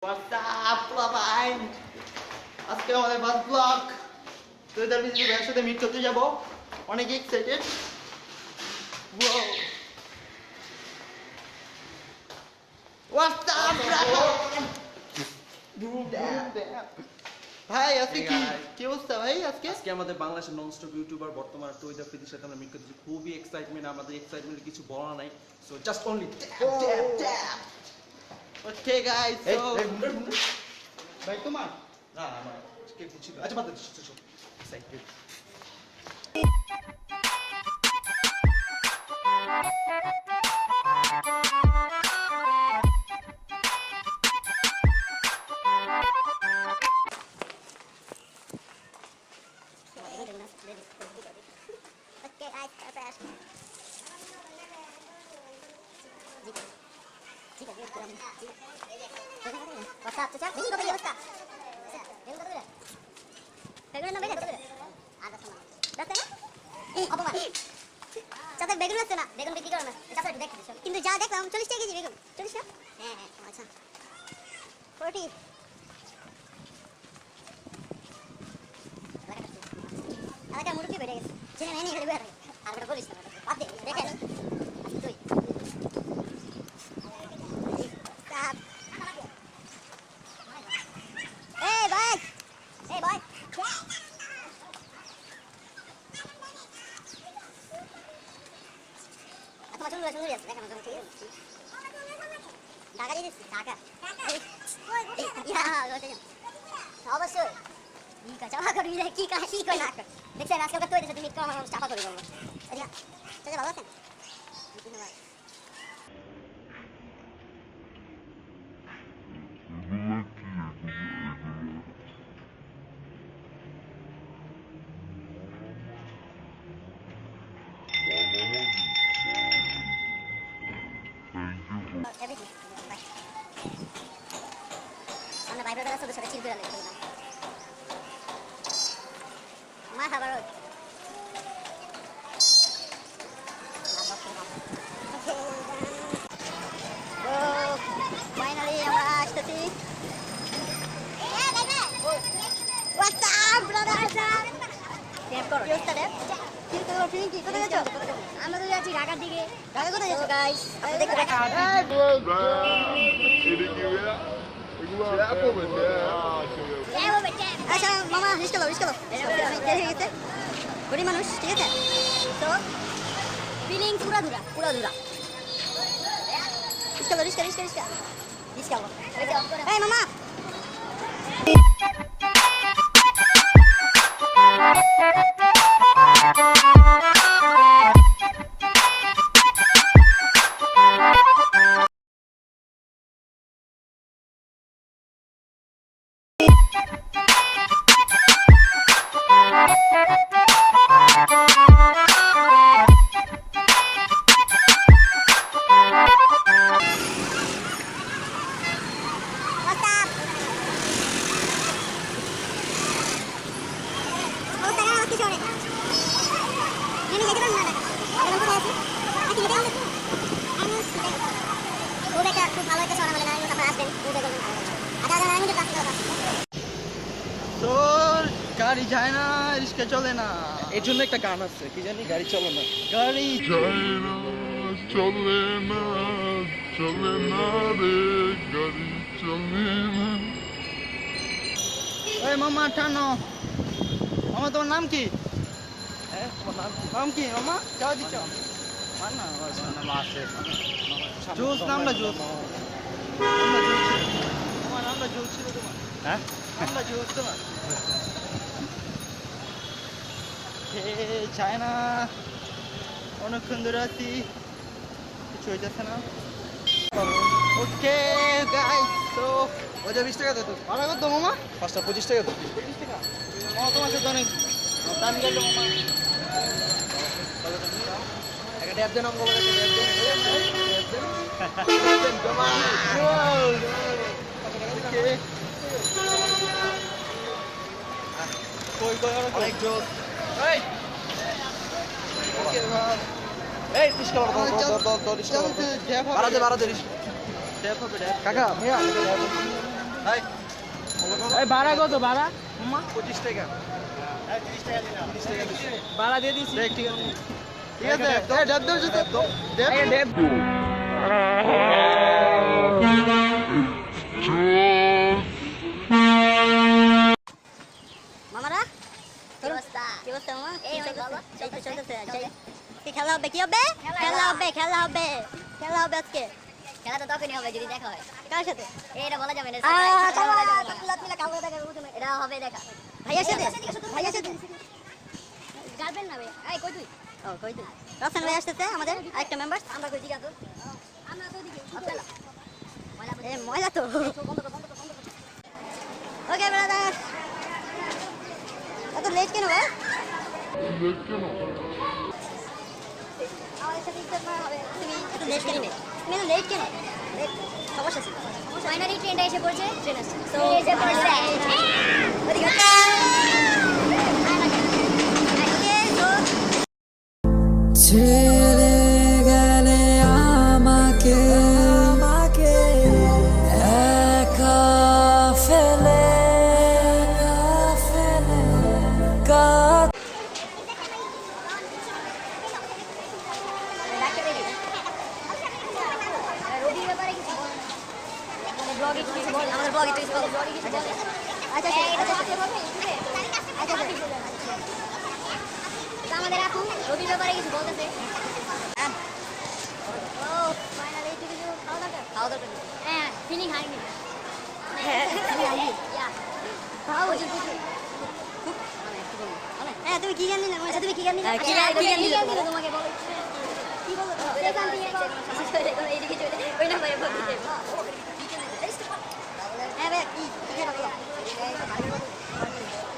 What's up, Fine? আজকে আমাদের first blog. তো এদের ভাইয়ের সাথে মিট করতে যাব, অনেক এক্সাইটেড। Wow. What's up, ভাই আজকে কি অবস্থা ভাই? আজকে আমাদের বাংলাদেশের ননস্টপ ইউটিউবার বর্তমান টুইটার ফিদির সাথে আমরা মিট করতেছি। খুবই এক্সাইটমেন্ট, আমাদের এক্সাইটমেন্টের কিছু বলা নাই। So just only tap. Okay guys, so ভাই তোমার না আমার কে বুঝি আচ্ছা বাদ দে এক্সাইটেড। বেগুন আছে না, বেগুন বিক্রি করো না, কিন্তু যা দেখলাম 40 টাকা কেজি বেগুন। 40 টাকা? হ্যাঁ হ্যাঁ, আচ্ছা 40। এলাকার মুরগি বেড়ে গেছে, ছেলে মেয়ে নিয়ে বেড়ে গেছে। আর ওটা বলিস না, বাদ দে, দেখে তুই এই ভাই, এই ভাই তোমার চুল সুন্দরী আছে, দেখেন ঠিক আছে। টাকা দিয়ে দিচ্ছি, টাকা অবশ্যই চাপা করবি, কি কই না দেখছেন আজকে ওটা তৈরি মিট করা আমার চাপা করে বলবো। ভালো আছেন? আমরা ভাই ব্রাদার সাথে সাথে চিল করে লাগবে না মা খাবার ফাইনালি আমরা আসতেছি। What's up, brother? ট্যাপ করো, কি অবস্থা ট্যাপ? কি কোথায় যাচ্ছ? আমরা তো যাচ্ছি ঢাকার দিকে। ঢাকা কোথায় যাচ্ছ গাইস? দেখো আচ্ছা মামা রিস্ক লো দেরি হয়ে গেছে, গরিব মানুষ, ঠিক আছে? তো ফিলিং পুরা ধুরা রিস্ক এই মামা গাড়ি যায় না, রিক্সা চলে না, এর জন্য একটা গান আছে, কি জানি গাড়ি চলে না, গাড়ি চলে না রে, গাড়ি চলে না। এই মামা টানো। মামা তোমার নাম কি? নাম কি মামা? যাও দিচ্ছ জুস, নামটা জুস, তোমার নামটা জুস ছিল, তোমার হ্যাঁ নামটা জুস তোমার। চায় না, অনেকক্ষণ ধরে আছি, কিছু হইতেছে না। ওকে গাইস, তো ওটা 20 টাকা দে তো। ভাড়া কত মামা? 25 টাকা তো। 25 টাকা। মামা তোমার সাথে অনেক দাম গেল মামা। একটা ট্যাপ দেন আমাকে, অনেক জোস। এই 30 টাকা বাড়া দে কাকা ভাইয়া ভাই এই ভাড়া কত ভাড়া? 25 টাকা। ভাড়া দিয়ে দিছি। দেখ ঠিক আছে ঠিক আছে এই ডাব দাও জুতো দেব এই দেব। মামারা কি অবস্থা মামা এই ভালো চলতেছে কি খেলা হবে খেলা হবে আজকে খেলা তো তখনই হবে যদি দেখা হয় কার সাথে এটা বলা যাবে না এটা হবে দেখা ভাইয়ার সাথে গার্লফ্রেন্ড না ভাই এই কই তুই ও কই তুই রাফসান ভাই আসতেছে আমাদের আরেকটা মেম্বার আমরা কই দিকে আসো আমরা তো দিকে চলো ময়লা তো ওকে ব্রাদার এত লেট কেন ভাই আমাদের সাথে ইজ্জত মারা হবে তুমি এত লেট কেন তুমি এত লেট কেন সমস্যা ছিল ফাইনালি ট্রেনটা এসে পড়ছে ট্রেন আসছে তো এসে পড়ছে ওদিকে ছেড়ে গেলে আমাকে একা ফেলে আমাদের ব্লগে কিছু বলো আচ্ছা আমাদের এখন রবির ব্যাপারে কিছু বলতেছে ও ফাইনালি কিছু খাওয়া দরকার হ্যাঁ ফিলিং হারিনি হ্যাঁ তুমি কি গান নিলে তুমি কি গান নিলে তোমাকে বলো কি বলো এইদিকে চলে ওই না ভাই হ্যাঁ ভাই কি খেলা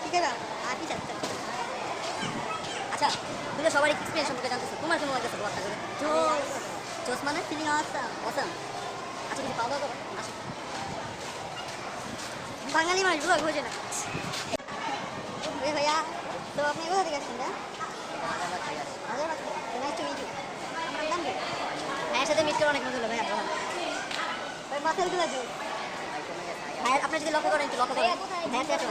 কি খেলা আর কি চাচ্ছে আচ্ছা তুমি সবার এক্সপিরিয়েন্স সম্পর্কে জানতেছো তোমার কেমন লাগতেছে ব্লগটা করে জোস মানে ফিলিং অসাম আচ্ছা কিছু খাওয়া দাওয়া করো আসো বাঙালি মানুষ ব্লগ বোঝে না ভাইয়া তো আপনি কোথা থেকে আসছেন ভাইয়ের সাথে মিট করে অনেক মজা হলো ভাইয়া ভাই মাথায় উঠে লাগবে ভাইয়া আপনার যদি লক্ষ্য করেন একটু লক্ষ্য করেন ভাইয়া কে আছে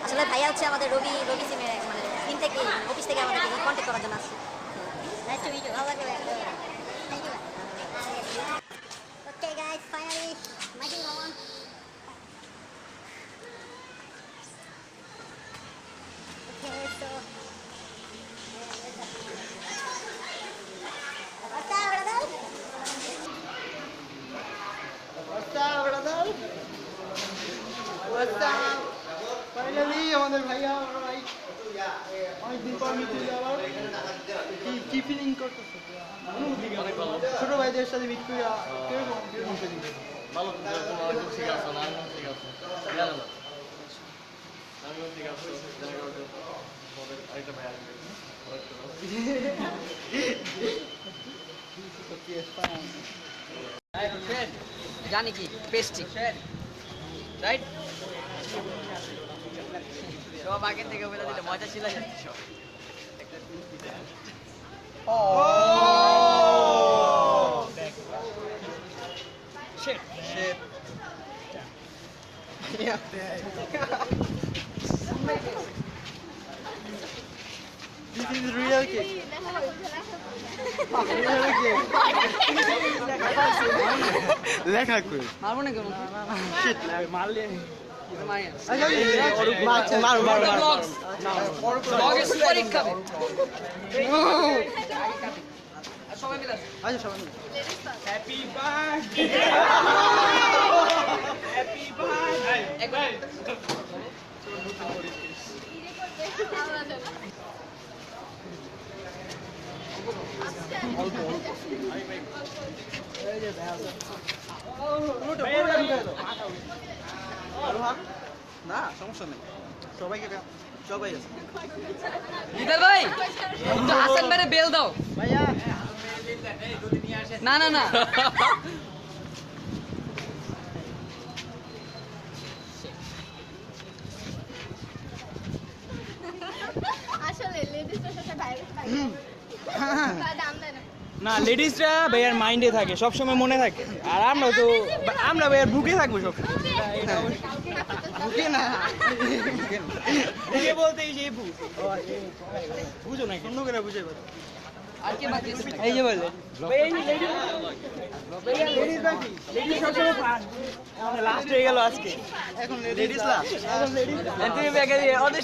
আসলে ভাইয়া হচ্ছে আমাদের রবি সিমের মানে টিম থেকে অফিস থেকে আমাদের কন্ট্যাক্ট করার জন্য আসছে নাইস টু মিট ইউ ভালো লাগবে thank you okay guys finally miking on okay so finally আমাদের ভাইয়া ভাই অনেকদিন পর মিট হইলো আবার কি ফিলিং করতেছে ছোট ভাইদের সাথে মিট করে কিরকম ফিলিং ভালো ঠিক আছে না ঠিক আছে জানো না আমিও ঠিক আছে দেখা করতে পরে আরেকটা ভাই আসবে ওকে ফাইন জানি কি পেস্ট্রি রাইট সব আগে থেকে বলে দিলে মজা ছিল সব Shit. Yeah. This is real cake. Real cake. লেখা কই মারবো না কেন শিট মারলে মারো মারো মারো ব্লগ এর সুপার হিট খাবে সবাই মিলে আচ্ছা সবাই হ্যাপি বার্থডে হ্যাপি বার্থডে না সমস্যা নেই সবাইকে সবাই আছে লিডার ভাই একটু হাসান ভাইরে বেল দাও ভাইয়া না না না আসলে লেডিসদের সাথে ভাইরাস পাই দাম দেয় না না লেডিসরা ভাইয়ার মাইন্ডে থাকে, সবসময় মনে থাকে। আর আমরা ভাইয়ার বুকে থাকবো সব বুকে না, বুকে বলতে এই যে বুঝো না, অন্য করে বুঝে পারো। এই যে বলে লেডিস সবসময় ফান, লাস্ট হয়ে গেল আজকে, এখন লেডিস লাস্ট। তুমি ওদের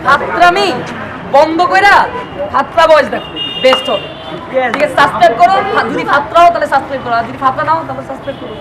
হাতরামি বন্ধ কইরা হাতরা বয়স দেখো বেস্ট হবে। ঠিক আছে, সাবস্ক্রাইব করো, যদি ফাতরাও তাহলে সাবস্ক্রাইব করো, আর যদি ফাতরা নাও তাহলে সাবস্ক্রাইব করো।